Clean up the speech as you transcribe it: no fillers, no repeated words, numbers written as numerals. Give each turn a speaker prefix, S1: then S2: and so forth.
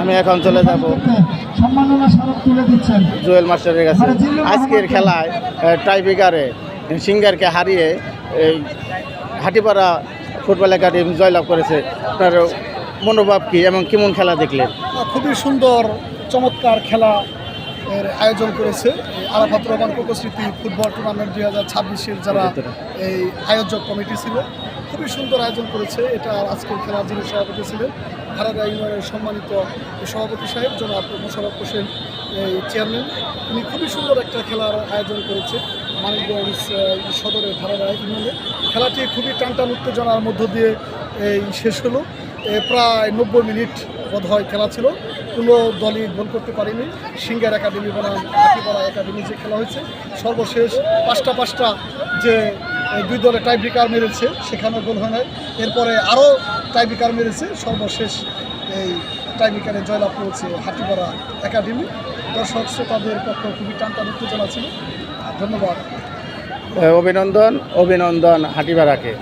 S1: আমি এখন চলে যাব
S2: সম্মাননা স্মারক তুলে দিচ্ছেন
S1: জুয়েল মাস্টারের কাছে। আজকের খেলায় টাইব্রেকারে সিঙ্গারকে হারিয়ে এই হাটিপাড়া ফুটবল একাডেমি জয়লাভ করেছে। আপনার মনোভাব কি এবং কেমন খেলা দেখলেন?
S3: খুবই সুন্দর চমৎকার খেলা এর আয়োজন করেছে আরাফাত রহমান কোকোস্মৃতি ফুটবল টুর্নামেন্ট 2026-এর যারা এই আয়োজক কমিটি ছিল, খুবই সুন্দর আয়োজন করেছে। এটা আজকের খেলার যিনি সভাপতি ছিলেন ভাড়ারা ইউনিয়নের সম্মানিত সভাপতি সাহেব জনাব মোশাররফ হোসেন এই চেয়ারম্যান, উনি খুবই সুন্দর একটা খেলার আয়োজন করেছে মানিকগঞ্জ সদরের ভাড়ারা ইউনিয়নে। খেলাটি খুবই টানটান উত্তেজনার মধ্য দিয়ে এই শেষ হলো। প্রায় 90 মিনিট বোধ হয় খেলা ছিল, কোনো দলই গোল করতে পারেনি। সিঙ্গার একাডেমি বনাম হাতিপাড়া একাডেমি যে খেলা হয়েছে, সর্বশেষ পাঁচটা যে দুই দলে টাইব্রেকার মেরেছে সেখানে গোল হয় নাই। এরপরে আরও টাইব্রেকার মেরেছে, সর্বশেষ এই টাইব্রেকারে জয়লাভ করেছে হাতিপাড়া একাডেমি। দর্শক শ্রোতাদের পক্ষে খুবই টানটান উত্তেজনা ছিল। ধন্যবাদ।
S1: অভিনন্দন হাটিপাড়াকে।